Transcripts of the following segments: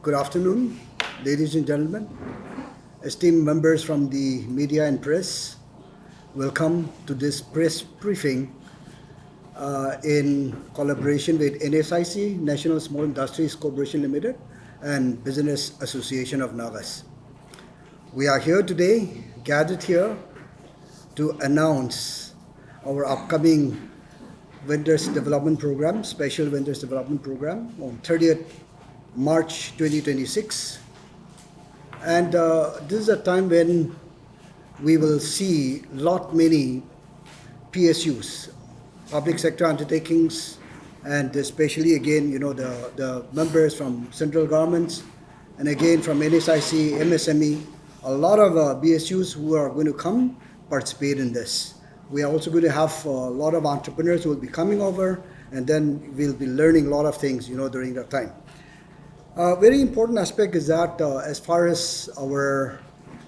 Good afternoon, ladies and gentlemen, esteemed members from the media and press. Welcome to this press briefing in collaboration with NSIC, National Small Industries Corporation Limited, and Business Association of Nagas. We are here today, gathered here, to announce our upcoming Vendors Development Program, Special Vendors Development Program on 30th March 2026. And this is a time when we will see many PSUs, public sector undertakings, and especially again, the members from central governments, and again from NSIC, MSME, a lot of BSUs who are going to come participate in this. We are also going to have a lot of entrepreneurs who will be coming over, and then we'll be learning a lot of things, during that time. Very important aspect is that as far as our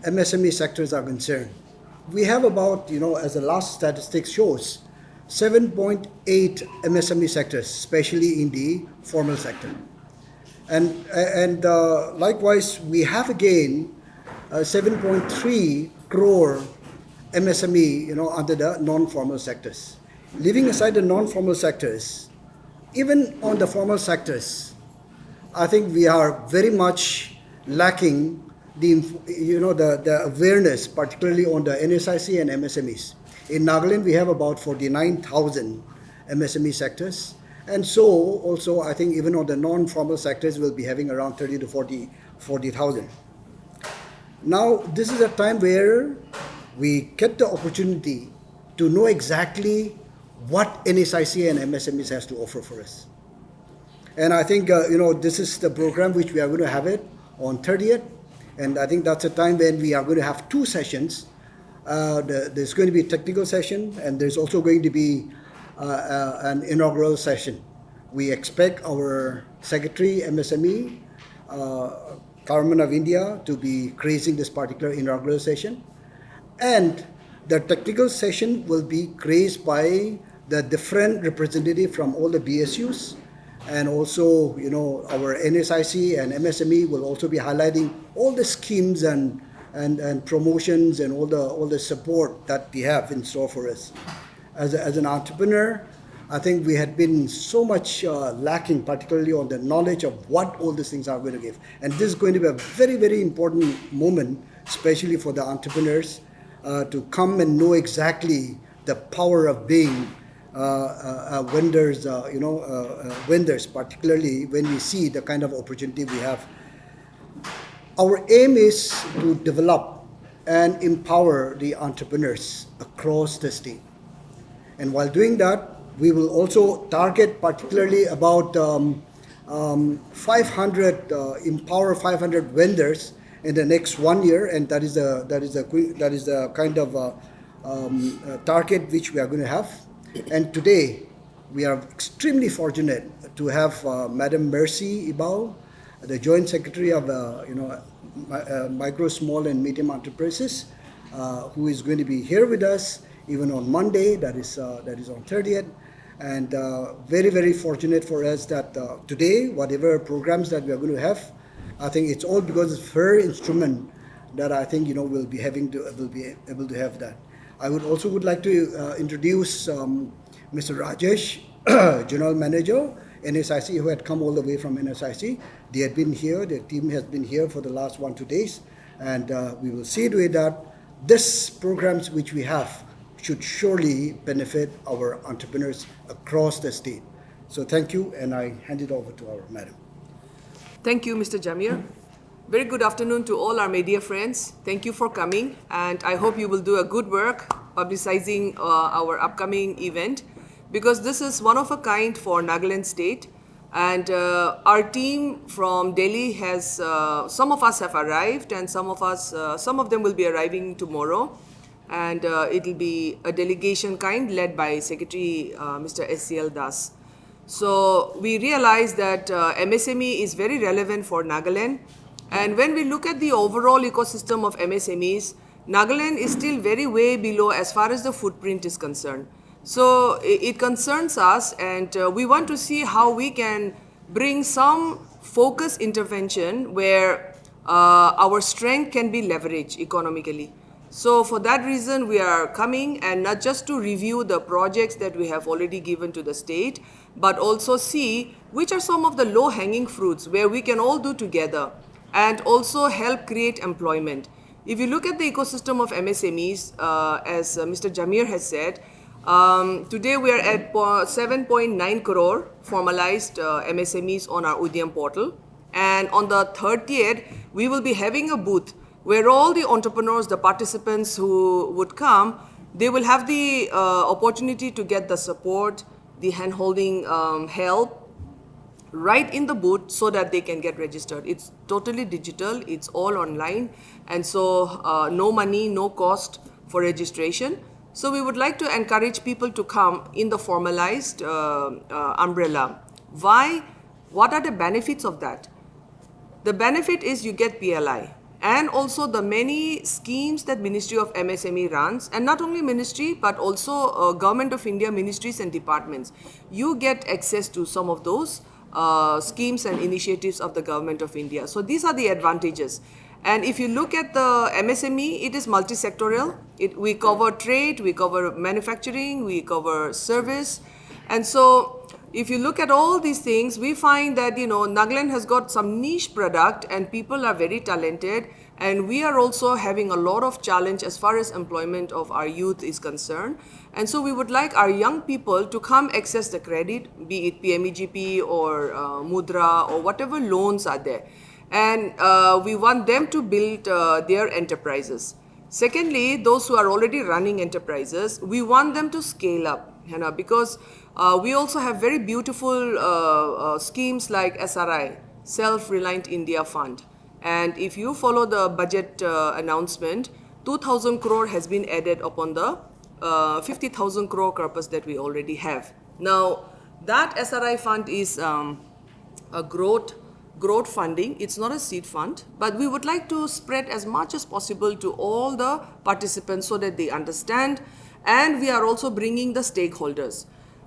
MSME sectors are concerned, we have about, as the last statistics shows, 7.8 MSME sectors, especially in the formal sector. And likewise, we have again 7.3 crore MSME, under the non-formal sectors. Leaving aside the non-formal sectors, even on the formal sectors, I think we are very much lacking the awareness, particularly on the NSIC and MSMEs. In Nagaland, we have about 49,000 MSME sectors, and so also I think even on the non-formal sectors, we'll be having around 30 to 40,000. Now, this is a time where we get the opportunity to know exactly what NSIC and MSMEs has to offer for us. And I think, this is the program which we are going to have it on 30th. And I think that's a time when we are going to have two sessions. There's going to be a technical session, and there's also going to be an inaugural session. We expect our Secretary, MSME, Government of India, to be gracing this particular inaugural session. And the technical session will be graced by the different representatives from all the BSUs. And also, our NSIC and MSME will also be highlighting all the schemes and promotions and all the support that we have in store for us. As an entrepreneur, I think we had been so much lacking, particularly on the knowledge of what all these things are going to give. And this is going to be a very, very important moment, especially for the entrepreneurs, to come and know exactly the power of being vendors, vendors, particularly when we see the kind of opportunity we have. Our aim is to develop and empower the entrepreneurs across the state. And while doing that, we will also target particularly about 500, empower 500 vendors in the next 1 year, and that is the kind of target which we are going to have. And today, we are extremely fortunate to have Madam Mercy Ibao, the Joint Secretary of Micro, Small and Medium Enterprises, who is going to be here with us even on Monday, that is on 30th. And very, very fortunate for us that today, whatever programs that we are going to have, I think it's all because of her instrument that I think we'll be able to have that. I would like to introduce Mr. Rajesh, General Manager, NSIC, who had come all the way from NSIC. They had been here, their team has been here for the last 1-2 days, and we will see to it that these programs which we have should surely benefit our entrepreneurs across the state. So thank you, and I hand it over to our madam. Thank you, Mr. Jamir. Very good afternoon to all our media friends. Thank you for coming, and I hope you will do a good work publicizing our upcoming event, because this is one of a kind for Nagaland state. And our team from Delhi has, some of us have arrived, and some of them will be arriving tomorrow. And it will be a delegation led by Secretary Mr. SCL Das. So we realize that MSME is very relevant for Nagaland. And when we look at the overall ecosystem of MSMEs, Nagaland is still very way below as far as the footprint is concerned. So it concerns us, and we want to see how we can bring some focused intervention where our strength can be leveraged economically. So for that reason, we are coming, and not just to review the projects that we have already given to the state, but also see which are some of the low-hanging fruits where we can all do together and also help create employment. If you look at the ecosystem of MSMEs, as Mr. Jamir has said, today we are at 7.9 crore formalized MSMEs on our Udyam portal. And on the 30th, we will be having a booth where all the entrepreneurs, the participants who would come, they will have the opportunity to get the support, the hand-holding help, right in the booth so that they can get registered. It's totally digital, it's all online, and so no money, no cost for registration. So we would like to encourage people to come in the formalized umbrella. Why? What are the benefits of that? The benefit is you get PLI, and also the many schemes that Ministry of MSME runs, and not only ministry but also Government of India ministries and departments. You get access to some of those schemes and initiatives of the Government of India. So these are the advantages. And if you look at the MSME, it is multi-sectorial. We cover trade, we cover manufacturing, we cover service. And so if you look at all these things, we find that, Nagaland has got some niche product and people are very talented. And we are also having a lot of challenge as far as employment of our youth is concerned. And so we would like our young people to come access the credit, be it PMEGP or Mudra or whatever loans are there. And we want them to build their enterprises. Secondly, those who are already running enterprises, we want them to scale up, because we also have very beautiful schemes like SRI, Self-Reliant India Fund. And if you follow the budget announcement, 2,000 crore has been added upon the 50,000 crore corpus that we already have. Now, that SRI fund is a growth funding. It's not a seed fund, but we would like to spread as much as possible to all the participants so that they understand. And we are also bringing the stakeholders.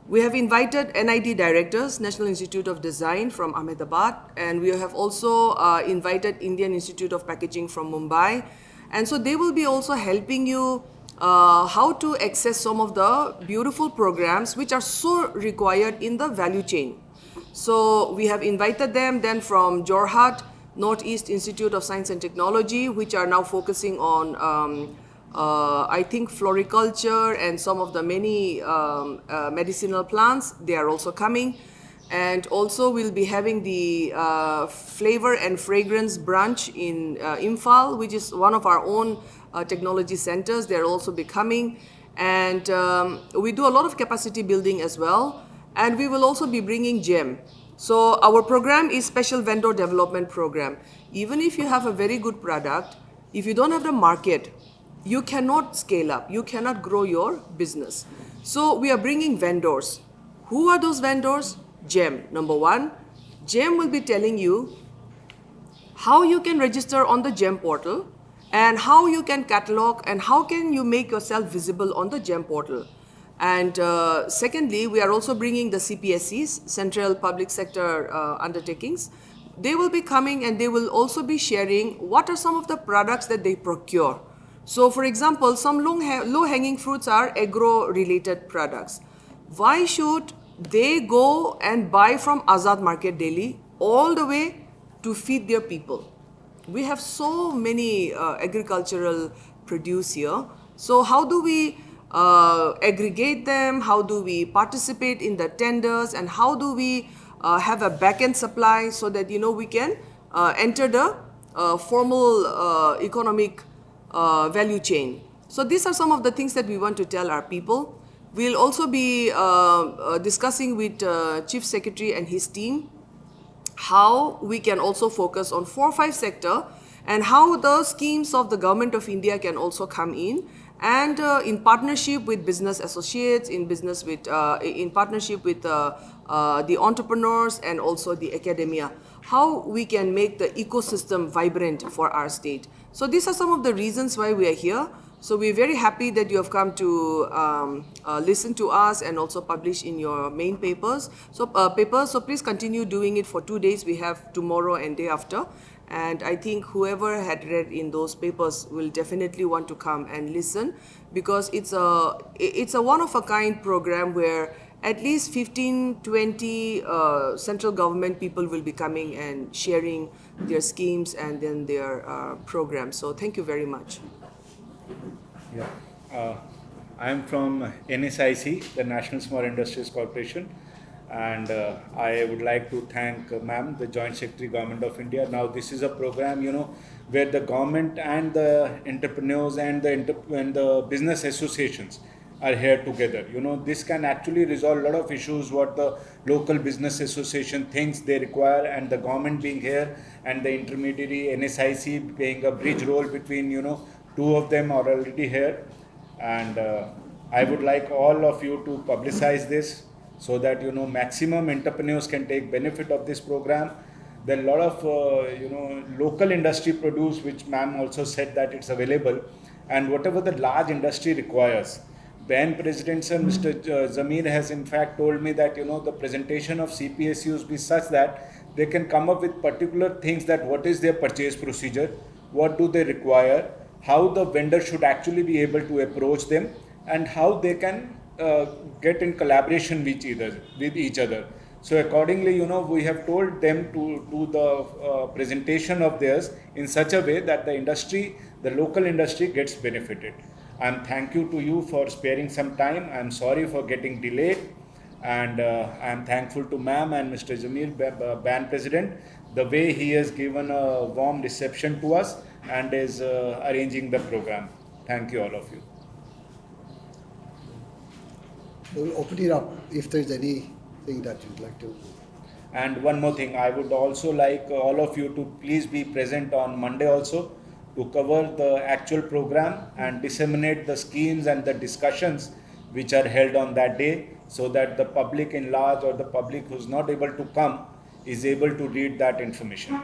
We have invited NID directors, National Institute of Design from Ahmedabad, and we have also invited Indian Institute of Packaging from Mumbai. And so they will be also helping you how to access some of the beautiful programs which are so required in the value chain. So we have invited them then from Jorhat, Northeast Institute of Science and Technology, which are now focusing on I think floriculture and some of the many medicinal plants. They are also coming. And also we'll be having the flavor and fragrance branch in Imphal, which is one of our own technology centers. They're also becoming. And we do a lot of capacity building as well. And we will also be bringing GEM. So our program is Special Vendor Development Program. Even if you have a very good product, if you don't have the market, you cannot scale up, you cannot grow your business. So we are bringing vendors. Who are those vendors? GEM, number one. GEM will be telling you how you can register on the GEM portal and how you can catalog and how can you make yourself visible on the GEM portal. And secondly, we are also bringing the CPSCs, Central Public Sector Undertakings. They will be coming and they will also be sharing what are some of the products that they procure. So for example, some low-hanging fruits are agro-related products. Why should they go and buy from Azad Market Delhi all the way to feed their people? We have so many agricultural produce here. So how do we aggregate them? How do we participate in the tenders? And how do we have a back-end supply so that we can enter the formal economic value chain? So these are some of the things that we want to tell our people. We'll also be discussing with Chief Secretary and his team how we can also focus on 4-5 sector and how the schemes of the Government of India can also come in, and in partnership with business associates, in partnership with the entrepreneurs and also the academia, how we can make the ecosystem vibrant for our state. So these are some of the reasons why we are here. So we're very happy that you have come to listen to us and also publish in your main papers. So please continue doing it for 2 days. We have tomorrow and day after. And I think whoever had read in those papers will definitely want to come and listen, because it's a one-of-a-kind program where at least 15, 20 central government people will be coming and sharing their schemes and then their programs. So thank you very much. Yeah, I am from NSIC, the National Small Industries Corporation, and I would like to thank ma'am, the Joint Secretary, Government of India. Now this is a program, where the government and the entrepreneurs and the business associations are here together. This can actually resolve a lot of issues what the local business association thinks they require, and the government being here and the intermediary NSIC playing a bridge role between, two of them are already here. And I would like all of you to publicize this so that, maximum entrepreneurs can take benefit of this program. There are a lot of, local industry produce, which ma'am also said that it's available, and whatever the large industry requires. Then President Sir, Mr. Zamir has in fact told me that, the presentation of CPSUs be such that they can come up with particular things, that what is their purchase procedure, what do they require, how the vendor should actually be able to approach them, and how they can get in collaboration with each other. So accordingly, we have told them to do the presentation of theirs in such a way that the local industry gets benefited. And thank you to you for sparing some time. I'm sorry for getting delayed, and I'm thankful to ma'am and Mr. Jamil, BAN President, the way he has given a warm reception to us and is arranging the program. Thank you, all of you. We'll open it up if there's anything that you'd like to. And one more thing, I would also like all of you to please be present on Monday also, to cover the actual program and disseminate the schemes and the discussions which are held on that day, so that the public in large, or the public who's not able to come, is able to read that information.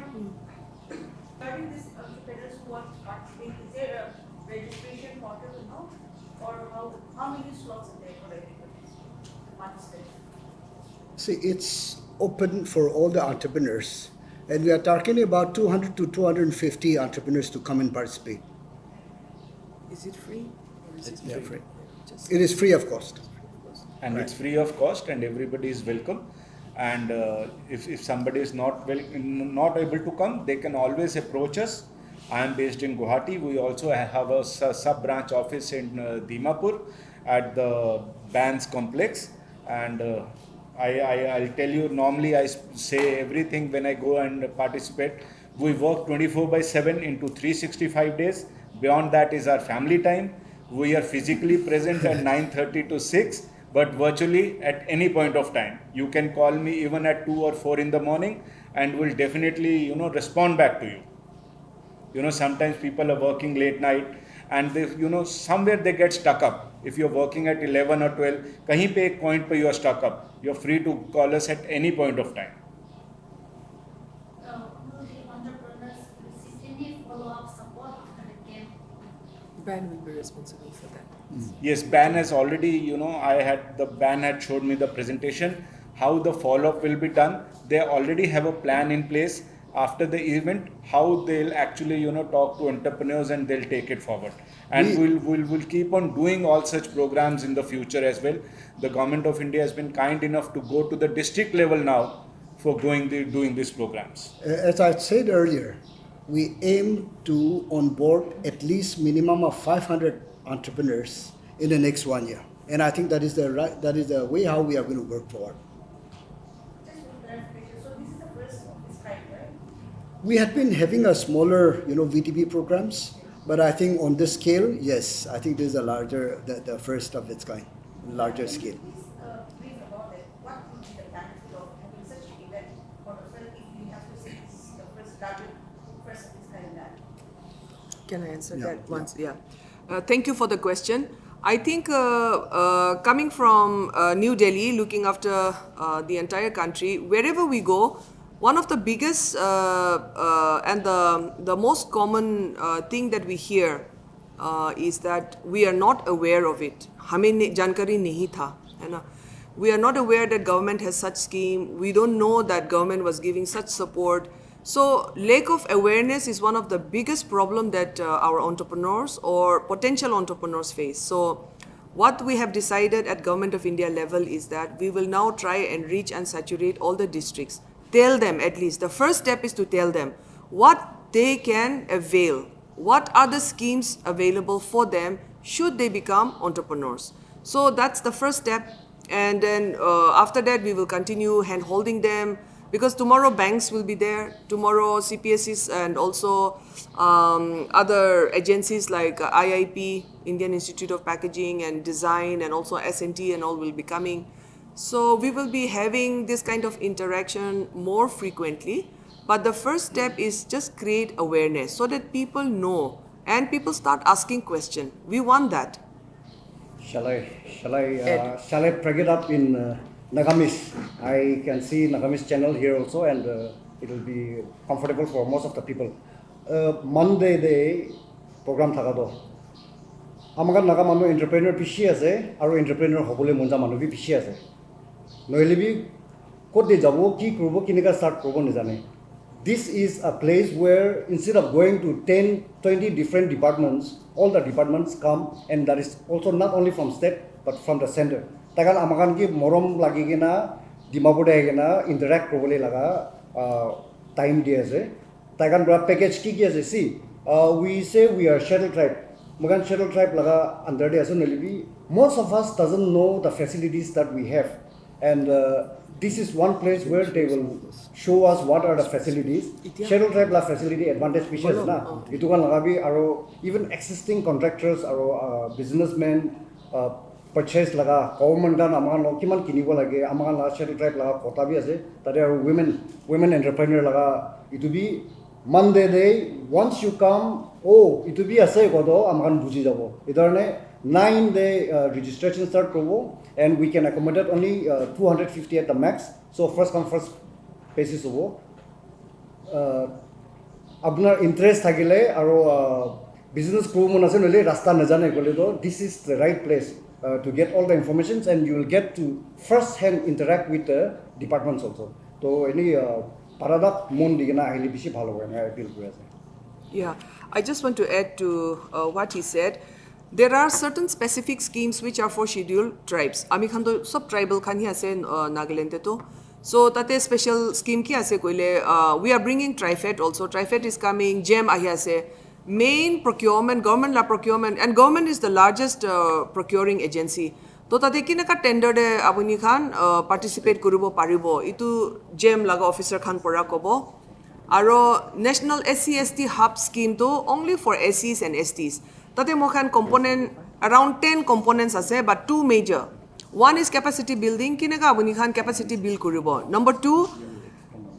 Regarding these entrepreneurs who want to participate, is there a registration portal now? Or how many slots are there for everybody to participate? See, it's open for all the entrepreneurs, and we are targeting about 200 to 250 entrepreneurs to come and participate. Is it free? Or is it Yeah, free. Just It is free of cost. And Right. it's free of cost, and everybody is welcome. And if somebody is not able to come, they can always approach us. I am based in Guwahati. We also have a sub-branch office in Dimapur at the BANS complex. And I'll tell you, normally I say everything when I go and participate. We work 24/7 into 365 days. Beyond that is our family time. We are physically present at 9:30 to 6, but virtually at any point of time. You can call me even at 2 or 4 in the morning, and we'll definitely, respond back to you. Sometimes people are working late night, and they, somewhere they get stuck up. If you're working at 11 or 12, kahin pe ek point pe you are stuck up. You're free to call us at any point of time. Will the entrepreneurs receive any follow-up support after the camp? BAN will be responsible for that. Yes, BAN has already, BAN had showed me the presentation, how the follow-up will be done. They already have a plan in place after the event, how they'll actually, talk to entrepreneurs and they'll take it forward. And we'll keep on doing all such programs in the future as well. The Government of India has been kind enough to go to the district level now for doing these programs. As I said earlier, we aim to onboard at least minimum of 500 entrepreneurs in the next 1 year, and I think that is the way how we are going to work forward. Just one clarification. So this is the first of its kind, right? We had been having a smaller, VTB programs, but I think on this scale, yes, I think this is the first of its kind, larger scale. Please brief about it. What would be the benefit of having such an event? Or if we have to say this is the first of its kind that? Can I answer Yeah, that once? Yeah. Thank you for the question. I think coming from New Delhi, looking after the entire country, wherever we go, one of the biggest and the most common thing that we hear is that we are not aware of it. हमें जानकारी नहीं था, है ना? We are not aware that government has such scheme. We don't know that government was giving such support. So lack of awareness is one of the biggest problem that our entrepreneurs or potential entrepreneurs face. So what we have decided at Government of India level is that we will now try and reach and saturate all the districts. Tell them at least. The first step is to tell them what they can avail. What are the schemes available for them should they become entrepreneurs? So that's the first step. And then after that, we will continue hand-holding them because tomorrow banks will be there. Tomorrow CPSEs and also other agencies like IIP, Indian Institute of Packaging and Design, and also S&T and all will be coming. So we will be having this kind of interaction more frequently. But the first step is just create awareness so that people know and people start asking questions. We want that. Shall I break it up in Nagamis? I can see Nagamis channel here also, and it will be comfortable for most of the people. Monday day program thakado. Amagan Naga manu entrepreneur pishi ase, aru entrepreneur hobole monja manu bi pishi ase. Nohele bi kode jabo ki kurbo kinika start kurbo nijane. This is a place where instead of going to 10, 20 different departments, all the departments come, and that is also not only from state but from the center. Takan amakan ki morom lagi kena dimapur deh kena interact probably laga time dia se. Takan berapa package ki ase see. We say we are shuttle tribe. Magan shuttle tribe laga under dia so nelibi. Most of us doesn't know the facilities that we have, and this is one place where they will show us what are the facilities. Shuttle tribe la facility advantage features na. Itu kan lagabi aro even existing contractors aro businessmen purchase laga government kan amakan lo kiman kinibo lage amakan la shuttle tribe laga kota bi ase. Tade aro women entrepreneur laga itu bi Monday day once you come itu bi ase kodo amakan buji jabo. Idarne 9-day registration start provo, and we can accommodate only 250 at the max. So first come first basis hobo. Apnar interest thakile aro business crew mon ase nole rasta najane kole to this is the right place to get all the informations, and you will get to first hand interact with the departments also. So any paradak mon digena ahili bishi bhalo hoy I feel kore ase. Yeah, I just want to add to what he said. There are certain specific schemes which are for scheduled tribes. Ami khan to sub tribal khan hi ase Nagaland te to. So tate special scheme ki ase koile we are bringing TriFed also. TriFed is coming, GEM ahi ase. Main procurement, government la procurement, and government is the largest procuring agency. To tate kinaka tender de apuni khan participate kuribo paribo. Itu GEM laga officer khan pora kobo. Aro National SC/ST Hub scheme to only for SCs and STs. Tate mokhan component around 10 components ase, but 2 major. One is capacity building. Kineka apuni khan capacity build kuribo. Number 2,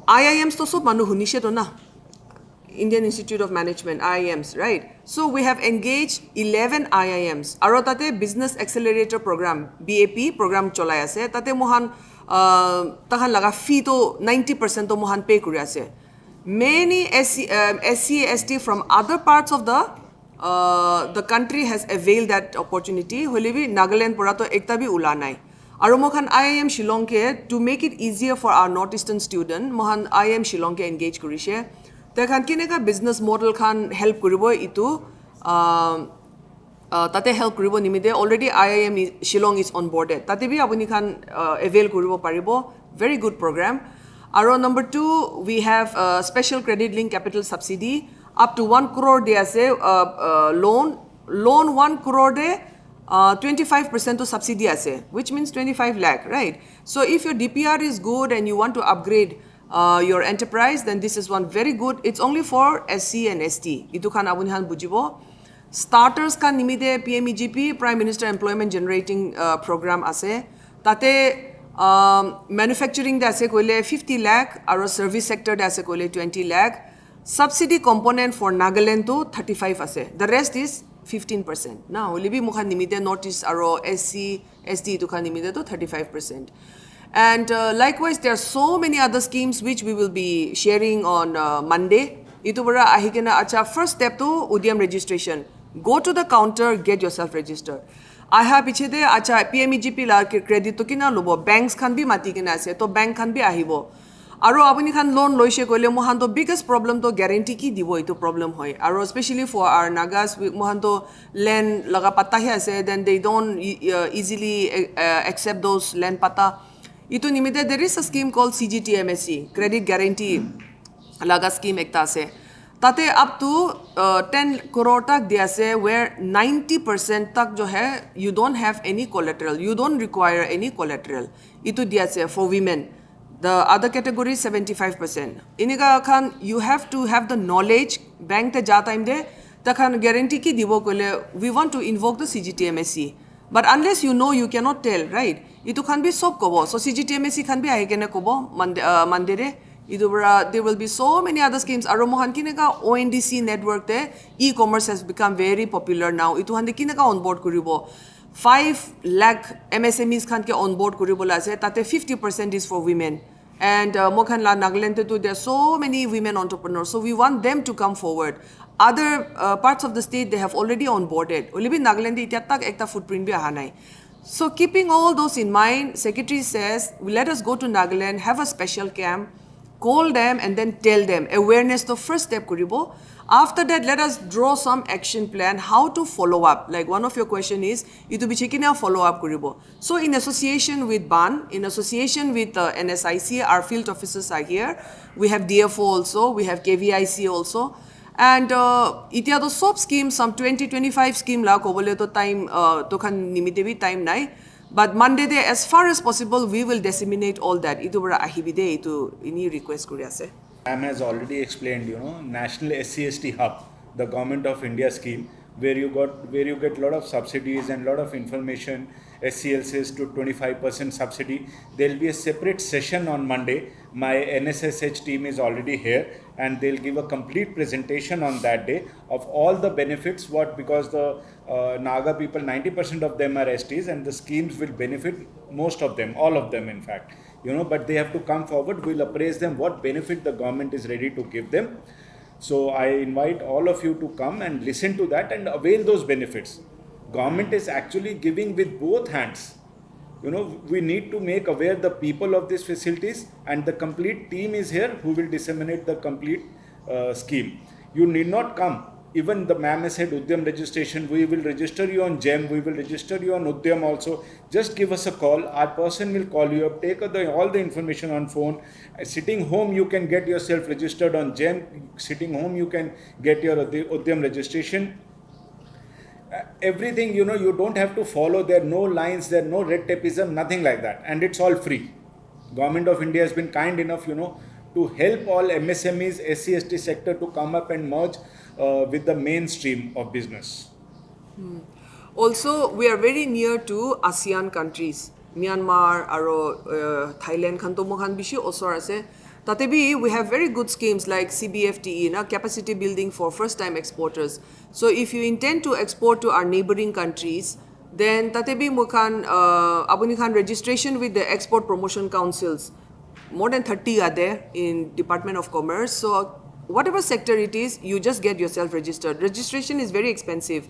IIMs to sob manu hunishe to na. Indian Institute of Management, IIMs, right? So we have engaged 11 IIMs. Aro tate Business Accelerator Program, BAP program cholai ase. Tate mohan tahan laga fee to 90% to mohan pay kuri ase. Many SC/ST from other parts of the country has availed that opportunity. Holebi Nagaland pora to ekta bi ula nai. Aro mohan IIM Shillong ke to make it easier for our northeastern student, mohan IIM Shillong ke engage kurishe. Te khan kineka business model khan help kuribo itu tate help kuribo nimide already IIM Shillong is onboarded. Tate bi apuni khan avail kuribo paribo. Very good program. Aro number 2, we have special credit link capital subsidy. Up to 1 crore de ase loan 1 crore de 25% to subsidy ase, which means 25 lakh, right? So if your DPR is good and you want to upgrade your enterprise, then this is one very good. It's only for SC and ST. Itu khan abuni han bujibo. Starters kan nimide PMEGP, Prime Minister Employment Generating Program ase. Tate manufacturing de ase koile 50 lakh, aro service sector de ase koile 20 lakh. Subsidy component for Nagaland to 35 ase. The rest is 15%. Now, libi mukha nimide notice aro SC, ST to khan nimide to 35%. And likewise, there are so many other schemes which we will be sharing on Monday. Itu bara ahikena acha first step to Udyam registration. Go to the counter, get yourself registered. I have piche de acha PMEGP la credit to kina lobo banks can be mati kina ase to bank can be ahibo. Aro apuni khan loan loise koile mohan to biggest problem to guarantee ki dibo itu problem hoy. Aro especially for our Nagas mohan to land laga patta hi ase, then they don't easily accept those land patta. Itu nimite there is a scheme called CGTMSE, credit guarantee laga scheme ekta ase. Tate up to 10 crore tak diya se, where 90% tak jo hai you don't have any collateral, you don't require any collateral. Itu diya se for women. The other category 75%. Iniga khan you have to have the knowledge. Bank te ja time de ta khan guarantee ki dibo kole we want to invoke the CGTMSE. But unless you know, you cannot tell, right? Itu khan bi sob kobo. So CGTMSE khan bi ahi kene kobo mandere. There will be so many other schemes. Aro mohan kineka ONDC network te e-commerce has become very popular now. Itu hande kineka on board kuribo. 5 lakh MSMEs khan ke on board kuribo la ase. Tate 50% is for women. And mokhan la Nagaland te there are so many women entrepreneurs. So we want them to come forward. Other parts of the state they have already onboarded. Olibi Nagaland itiat tak ekta footprint bi aha nai. So keeping all those in mind, Secretary says, let us go to Nagaland, have a special camp, call them and then tell them. Awareness the first step kuribo. After that, let us draw some action plan, how to follow up. Like one of your question is, itu bichikina follow up kuribo. So in association with BAN, in association with NSIC, our field officers are here. We have DFO also, we have KVIC also. And itia the soap scheme, some 20-25 scheme la kobole to time to kan nimite bi time nai. But Monday day, as far as possible, we will disseminate all that. Itu bara ahibide itu ini request kuri ase. Ma'am has already explained, National SCST Hub, the Government of India scheme, where you get a lot of subsidies and a lot of information. SCL says to 25% subsidy. There will be a separate session on Monday. My NSSH team is already here, and they'll give a complete presentation on that day of all the benefits. Because the Naga people, 90% of them are STs, and the schemes will benefit most of them, all of them, in fact. But they have to come forward. We'll appraise them what benefit the government is ready to give them. So I invite all of you to come and listen to that and avail those benefits. Government is actually giving with both hands. We need to make aware the people of these facilities, and the complete team is here who will disseminate the complete scheme. You need not come. Even the ma'am has said Udyam registration, we will register you on GEM, we will register you on Udyam also. Just give us a call, our person will call you up, take all the information on phone. Sitting home, you can get yourself registered on GEM. Sitting home, you can get your Udyam registration. Everything, you don't have to follow. There are no lines, there are no red tapeism, nothing like that. And it's all free. Government of India has been kind enough, to help all MSMEs, SC/ST sector to come up and merge with the mainstream of business. Also, we are very near to ASEAN countries. Myanmar, Thailand, Khanto Mokhan Bishi also ase. Tatebi, we have very good schemes like CBFTE, capacity building for first-time exporters. So if you intend to export to our neighboring countries, then Tatebi Mukhan, Abuni Khan registration with the export promotion councils. More than 30 are there in Department of Commerce. So whatever sector it is, you just get yourself registered. Registration is very expensive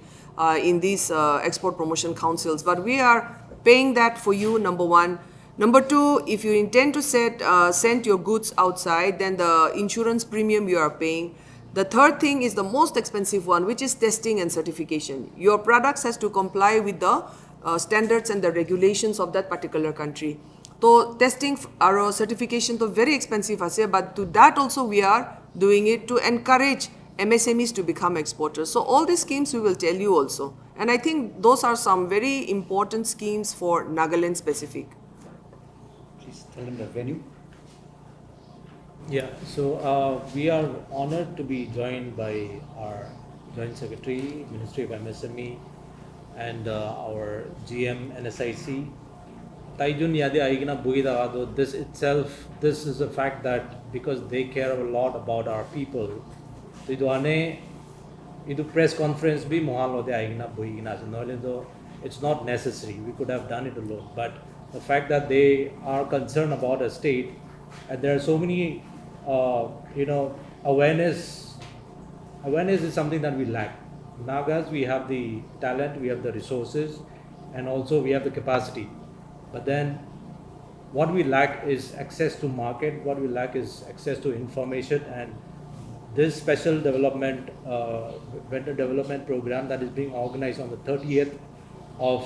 in these export promotion councils, but we are paying that for you, number one. Number two, if you intend to send your goods outside, then the insurance premium you are paying. The third thing is the most expensive one, which is testing and certification. Your products has to comply with the standards and the regulations of that particular country. So testing or certification is very expensive, but to that also we are doing it to encourage MSMEs to become exporters. So all these schemes we will tell you also. And I think those are some very important schemes for Nagaland specific. Please tell them the venue. Yeah, so we are honored to be joined by our Joint Secretary, Ministry of MSME, and our GM, NSIC. Taijun Yade Aigina Buidagado, this is a fact that because they care a lot about our people, Idu press conference be Mohalo de Aigina Buigina, so it's not necessary. We could have done it alone. But the fact that they are concerned about a state, and there are so many awareness is something that we lack. Nagas, we have the talent, we have the resources, and also we have the capacity. But then what we lack is access to market, what we lack is access to information, and this special development, vendor development program that is being organized on the 30th of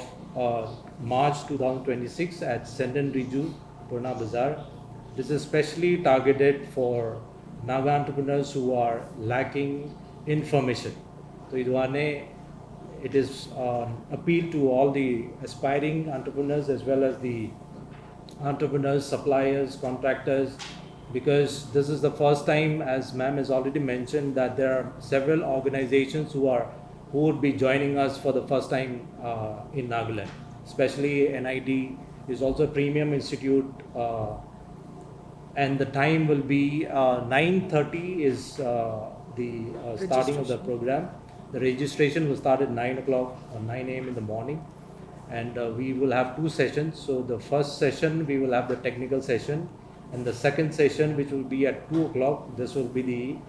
March 2026 at Senden Riju, Purna Bazaar. This is specially targeted for Naga entrepreneurs who are lacking information. So it is appeal to all the aspiring entrepreneurs as well as the entrepreneurs, suppliers, contractors, because this is the first time, as ma'am has already mentioned, that there are several organizations who would be joining us for the first time in Nagaland. Especially NID is also a premium institute, and the time will be 9:30 is the starting of the program. The registration will start at 9 o'clock or 9 a.m. in the morning, and we will have two sessions. So the first session we will have the technical session, and the second session, which will be at 2 o'clock, this will be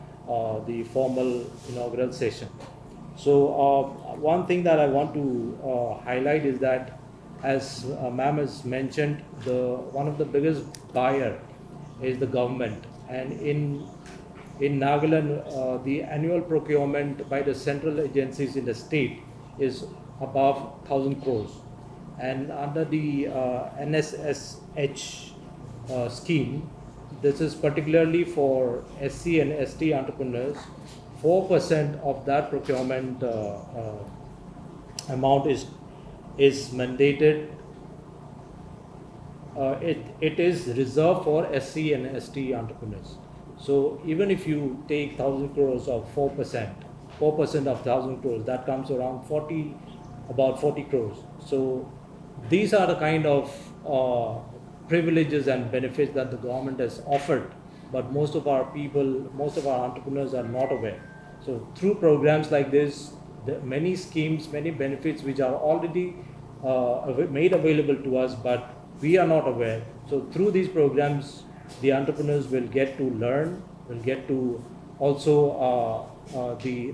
the formal inaugural session. So one thing that I want to highlight is that, as ma'am has mentioned, one of the biggest buyer is the government, and in Nagaland, the annual procurement by the central agencies in the state is above 1,000 crores. And under the NSSH scheme, this is particularly for SC and ST entrepreneurs. 4% of that procurement amount is mandated. It is reserved for SC and ST entrepreneurs. So even if you take 1,000 crores of 4% of 1,000 crores, that comes around about 40 crores. So these are the kind of privileges and benefits that the government has offered, but most of our entrepreneurs are not aware. So through programs like this, many schemes, many benefits which are already made available to us, but we are not aware. So through these programs, the entrepreneurs will get to learn, will get to also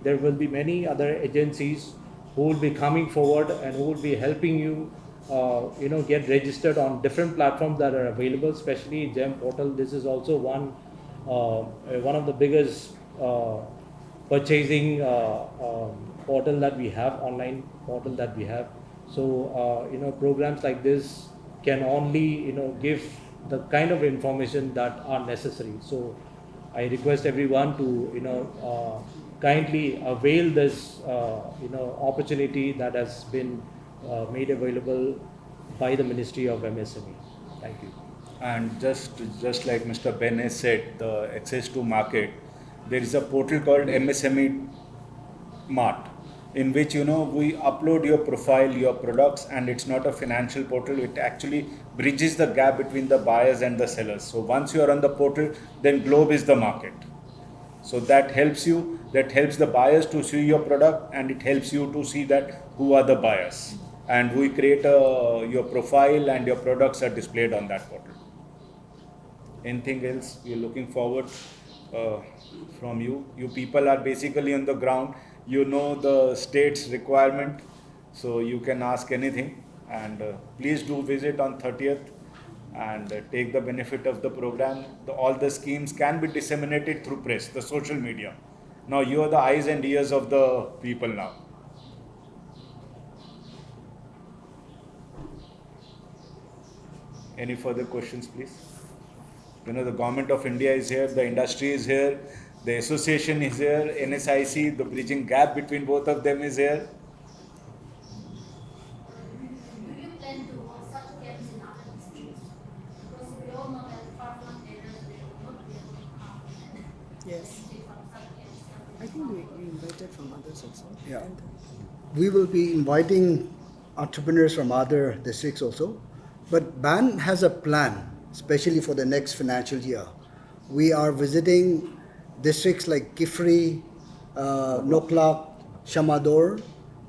there will be many other agencies who will be coming forward and who will be helping you get registered on different platforms that are available, especially GEM portal. This is also one of the biggest purchasing portal that we have, online portal that we have. So programs like this can only give the kind of information that are necessary. So I request everyone to kindly avail this opportunity that has been made available by the Ministry of MSME. Thank you. And just like Mr. Ben has said, the access to market, there is a portal called MSME Mart, in which we upload your profile, your products, and it's not a financial portal. It actually bridges the gap between the buyers and the sellers. So once you are on the portal, then Globe is the market. So that helps you, that helps the buyers to see your product, and it helps you to see that who are the buyers. And we create your profile, and your products are displayed on that portal. Anything else? We are looking forward from you. You people are basically on the ground. You know the state's requirement, so you can ask anything. And please do visit on 30th and take the benefit of the program. All the schemes can be disseminated through press, the social media. Now you are the eyes and ears of the people now. Any further questions, please? The government of India is here, the industry is here, the association is here, NSIC, the bridging gap between both of them is here. Do you plan to hold such camps in other districts? Because we all know that far-flung areas will not be able to come and Yes. benefit from such camps. I think we invited from others also. Yeah. We will be inviting entrepreneurs from other districts also. But BAN has a plan, especially for the next financial year. We are visiting districts like Kifri, Noklak, Shamador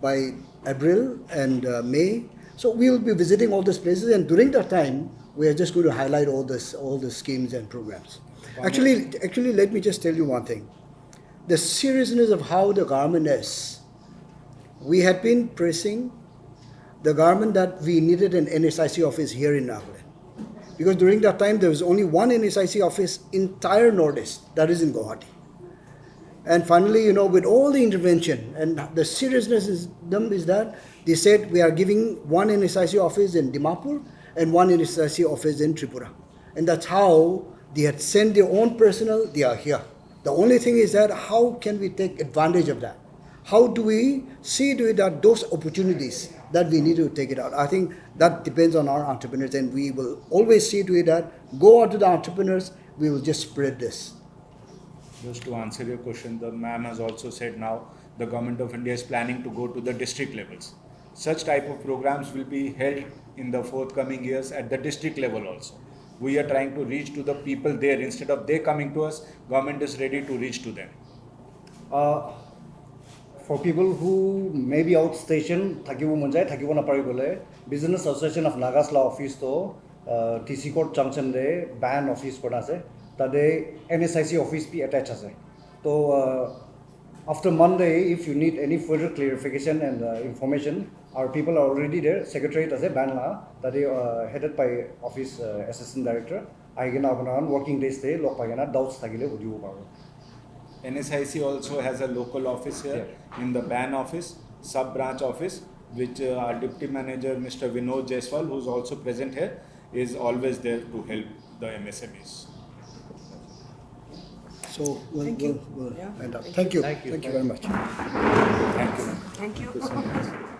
by April and May. So we will be visiting all these places, and during that time, we are just going to highlight all the schemes and programs. Actually, let me just tell you one thing. The seriousness of how the government is we had been pressing the government that we needed an NSIC office here in Nagaland. Because during that time, there was only one NSIC office entire Northeast, that is in Guwahati. And finally, with all the intervention and the seriousness is that they said we are giving one NSIC office in Dimapur and one NSIC office in Tripura. And that's how they had sent their own personnel, they are here. The only thing is that how can we take advantage of that? How do we see to it that those opportunities that we need to take it out? I think that depends on our entrepreneurs, and we will always see to it that go out to the entrepreneurs, we will just spread this. Just to answer your question, the ma'am has also said now the government of India is planning to go to the district levels. Such type of programs will be held in the forthcoming years at the district level also. We are trying to reach to the people there. Instead of they coming to us, government is ready to reach to them. For people who may be outstation, thakibo munjai, thakibo napari bole, Business Association of Nagas Law Office to TC Court Junction de ban office kona ase, tade NSIC office be attached ase. So after Monday, if you need any further clarification and information, our people are already there. Secretariat ase ban la, tade headed by Office Assistant Director. Aigena apunar working days de log pagena doubts thagile udibo paro. NSIC also has a local office here in the BAN office, sub-branch office, which our Deputy Manager Mr. Vinod Jaiswal, who is also present here, is always there to help the MSMEs. So we'll Thank you. end up. Yeah. Thank you. Thank you. Thank you very much. Thank you. Thank you.